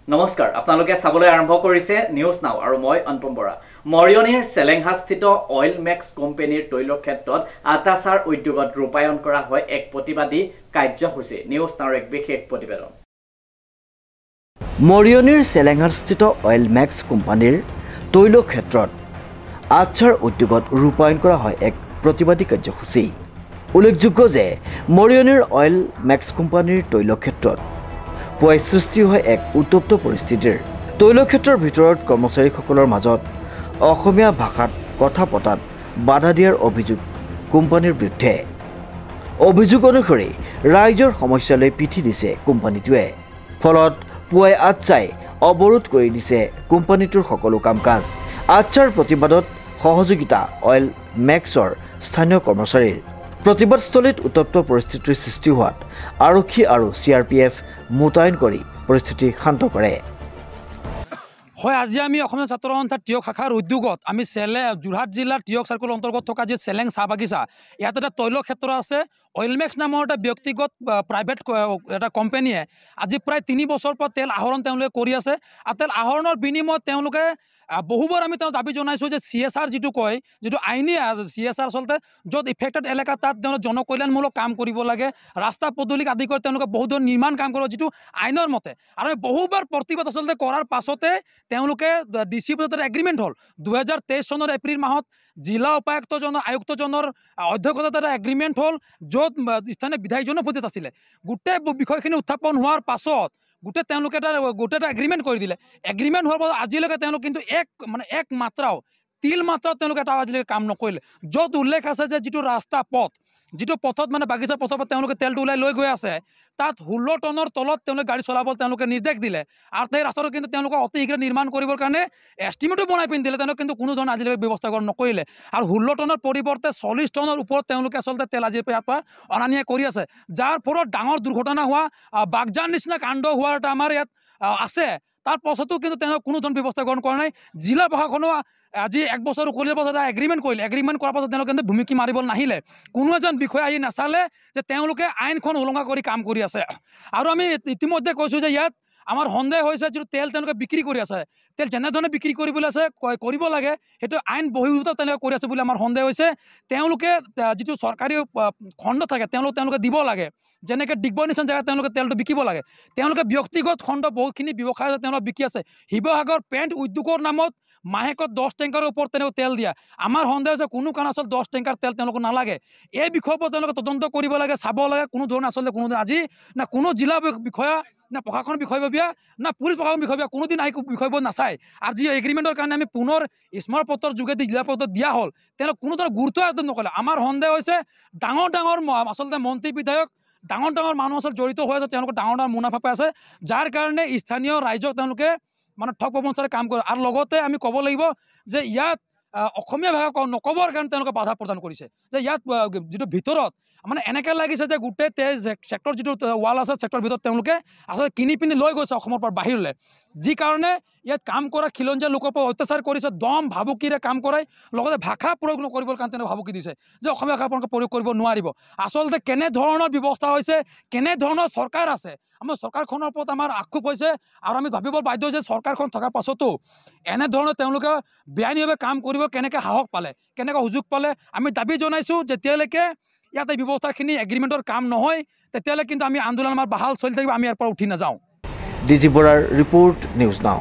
নমস্কাৰ আপোনালোকে চাবলৈ আৰম্ভ কৰিছে নিউজ নাও আৰু মই অন্তম বৰা মৰিয়নিৰ চেলেংহাস্থিত অইল মেক্স কোম্পানীৰ তৈল ক্ষেত্ৰত আটাচাৰ উদ্যোগত ৰূপায়ণ কৰা হয় এক প্ৰতিবাদী কাৰ্যসূচী নিউজ নাওৰ এক বিশেষ প্ৰতিবেদন মৰিয়নিৰ চেলেংহাস্থিত অইল মেক্স কোম্পানীৰ তৈল ক্ষেত্ৰত আটাচাৰ উদ্যোগত ৰূপায়ণ কৰা হয় এক প্ৰতিবাদী কাৰ্যসূচী উল্লেখযোগ্য যে মৰিয়নিৰ অইল মেক্স কোম্পানীৰ তৈল ক্ষেত্ৰত পুৱাই সৃষ্টি হয় এক উত্তপ্ত পৰিস্থিতিৰ তৈল ক্ষেত্ৰৰ ভিতৰত কৰ্মচাৰীসকলৰ মাজত অসমীয়া ভাষাত কথা পতাত বাধা দিয়াৰ অভিযোগ কোম্পানীৰ বিৰুদ্ধে অভিযোগ অনুসৰি ৰাইজৰ সমস্যালৈ পিঠি দিছে কোম্পানীটোৱে ফলত পুৱাই আটাচাই অৱৰোধ কৰি দিছে কোম্পানীটোৰ সকলো কাম-কাজ আটাচাৰ প্ৰতিবাদত সহযোগিতা অইল মেক্সৰ স্থানীয় কৰ্মচাৰীৰ প্ৰতিবাদস্থলীত উত্তপ্ত পৰিস্থিতিৰ সৃষ্টি হোৱাত আৰক্ষী আৰু CRPF মোতায়েন কৰি পৰিস্থিতি শান্ত কৰে হয় আজি আমি অসমীয়া ছাত্ৰ সন্থাৰ টিয়ক শাখাৰ উদ্যোগত আমি যোৰহাট জিলাৰ টিয়ক চাৰ্কল অন্তৰ্গত থকা যে চেলেং চাহ বাগিচা ইয়াত এটা তৈল ক্ষেত্ৰ আছে অইল মেক্স নামৰ এটা ব্যক্তিগত প্ৰাইভেট এটা কোম্পানীয়ে আজি প্ৰায় 3 বছৰ পৰা তেল আহৰণ তেওঁলোকে কৰি আছে আৰু তেল আহৰণৰ বিনিময়ত তেওঁলোকে বহুবাৰ আমি দাবী জনাইছোঁ যে CSR যিটো কয় যিটো আইনী CSR আচলতে য'ত ইফেক্টেড এলেকা তাত তেওঁলোকে জনকল্যাণমূলক কাম কৰিব লাগে ৰাস্তা পদূলি আদি কৰি তেওঁলোকে বহুত ধৰণৰ নিৰ্মাণ কাম কৰিব যিটো আইনৰ মতে আৰু বহুবাৰ প্ৰতিবাদ আচলতে কৰাৰ পাছতে তেওঁলোকে DC এটা এগ্ৰিমেণ্ট হ'ল 2023 চনৰ এপ্ৰিল মাহত জিলা উপায়ুক্তজনৰ আয়ুক্তজনৰ অধ্যক্ষতাত এটা এগ্ৰিমেণ্ট হ'ল য'ত স্থানীয় বিধায়কজনৰ উপস্থিত আছিলে গোটেই বিষয়খিনি উত্থাপন হোৱাৰ পাছত তেওঁলোকে এটা এগ্ৰিমেণ্ট কৰি দিলে এগ্ৰিমেণ্ট হোৱাৰ পাছত আজিলৈকে তেওঁলোক কিন্তু এক মাত্ৰাও তিল মাত্ৰা তেওঁলোকে এটা আজিলৈকে কাম নকৰিলে য'ত উল্লেখ আছে যে যিটো ৰাস্তা পথ যিটো পথত বাগিচা পথৰ পৰা তেওঁলোকে তেলটো ওলাই লৈ গৈ আছে তাত 16 টনৰ তলত তেওঁলোকে গাড়ী চলাব তেওঁলোকে নিৰ্দেশ দিলে আৰু সেই ৰাস্তাটো কিন্তু তেওঁলোকে অতি শীঘ্ৰে নিৰ্মাণ কৰিবৰ কাৰণে এষ্টিমেটো বনাই পিনি দিলে তেওঁলোকে কিন্তু কোনো ধৰণৰ আজিলৈকে ব্যৱস্থা গ্ৰহণ নকৰিলে আৰু 16 টনৰ পৰিৱৰ্তে 40 টনৰ ওপৰত তেওঁলোকে আচলতে তেল আজিৰ পৰা অনা নিয়া কৰি আছে যাৰ ফলত ডাঙৰ দুৰ্ঘটনা হোৱা বাগজান নিচিনা কাণ্ড হোৱাৰ এটা আমাৰ ইয়াত আছে তাৰ পাছতো কিন্তু তেওঁলোকে কোনো ধৰণৰ ব্যৱস্থা গ্ৰহণ কৰা নাই জিলা প্ৰশাসনেও আজি 1 বছৰ উকলিৰ পাছত এটা এগ্ৰিমেণ্ট কৰিলে এগ্ৰিমেণ্ট কৰাৰ পাছত তেওঁলোকে কিন্তু ভূমিকি মাৰিব নাহিলে কোনো এজন বিষয়া আহি নাচালে যে তেওঁলোকে আইনখন উলংঘা কৰি কাম কৰি আছে আৰু আমি ইতিমধ্যে কৈছোঁ যে ইয়াত আমাৰ সন্দেহ হৈছে যিটো তেল তেওঁলোকে বিক্ৰী কৰি আছে তেল যেনেধৰণে বিক্ৰী কৰিবলৈ আছে কৰিব লাগে সেইটো আইন বহিৰ্ভূত তেওঁলোকে কৰি আছে বুলি আমাৰ সন্দেহ হৈছে তেওঁলোকে যিটো চৰকাৰী খণ্ড থাকে তেওঁলোকে দিব লাগে যেনেকৈ ডিগবৈ নিচিনা জেগাত তেওঁলোকে তেলটো বিকিব লাগে তেওঁলোকে ব্যক্তিগত খণ্ড বহুতখিনি ব্যৱসায় তেওঁলোকে বিকি আছে শিৱসাগৰ পেণ্ট উদ্যোগৰ নামত মাহেকত 10 টেংকাৰৰ ওপৰত তেওঁলোকে তেল দিয়া আমাৰ সন্দেহ হৈছে কোনো কাৰণ আচলতে 10 টেংকাৰ তেল তেওঁলোকে নালাগে এই বিষয়ৰ ওপৰত তেওঁলোকে তদন্ত কৰিব লাগে চাব লাগে কোনো ধৰণৰ আচলতে কোনো আজি না কোনো জিলা বিষয়া না প্ৰশাসনৰ বিষয়ববীয়া না পুলিচ প্ৰশাসনৰ বিষয়ববীয়া কোনোদিন আহি বিষয়বোৰ নাচায় আৰু যি এগ্ৰিমেণ্টৰ কাৰণে আমি পুনৰ স্মাৰকপত্ৰৰ যোগেদি জিলা পত্ৰত দিয়া হ'ল তেওঁলোকে কোনো ধৰণৰ গুৰুত্ব নকৰিলে আমাৰ সন্দেহ হৈছে ডাঙৰ আচলতে মন্ত্ৰী বিধায়ক ডাঙৰ মানুহ আচলতে জড়িত হৈ আছে তেওঁলোকৰ ডাঙৰ মুনাফা পাই আছে যাৰ কাৰণে স্থানীয় ৰাইজক তেওঁলোকে ঠগ প্ৰবঞ্চনাৰে কাম কৰে আৰু লগতে আমি ক'ব লাগিব যে ইয়াত অসমীয়া ভাষা নক'বৰ কাৰণে তেওঁলোকে বাধা প্ৰদান কৰিছে যে ইয়াত যিটো ভিতৰত এনেকৈ লাগিছে যে গোটেই ছেক্টৰ যিটো ৱাল আছে ছেক্টৰৰ ভিতৰত তেওঁলোকে আচলতে কিনি পিনি লৈ গৈছে অসমৰ পৰা বাহিৰলৈ যি কাৰণে ইয়াত কাম কৰা খিলঞ্জীয়া লোকৰ পৰা অত্যাচাৰ কৰিছে দম ভাবুকিৰে কাম কৰাই লগতে ভাষা প্ৰয়োগ নকৰিবৰ কাৰণে তেওঁলোকে ভাবুকি দিছে যে অসমীয়া ভাষা আপোনালোকে প্ৰয়োগ কৰিব নোৱাৰিব আচলতে কেনেধৰণৰ ব্যৱস্থা হৈছে কেনেধৰণৰ চৰকাৰ আছে আমাৰ চৰকাৰখনৰ ওপৰত আমাৰ আক্ষেপ হৈছে আৰু আমি ভাবিব বাধ্য হৈছে চৰকাৰখন থকাৰ পাছতো এনেধৰণে তেওঁলোকে বেআইনীভাৱে কাম কৰিব কেনেকৈ সাহস পালে কেনেকৈ সুযোগ পালে আমি দাবী জনাইছোঁ যেতিয়ালৈকে ইয়াতে ব্যৱস্থাখিনি এগ্ৰিমেণ্টৰ কাম নহয় তেতিয়ালৈ কিন্তু আমি আন্দোলন আমাৰ বাহাল চলি থাকিব আমি ইয়াৰ পৰা উঠি নাযাওঁ ডিজি বৰাৰ ৰিপৰ্ট নিউজ নাও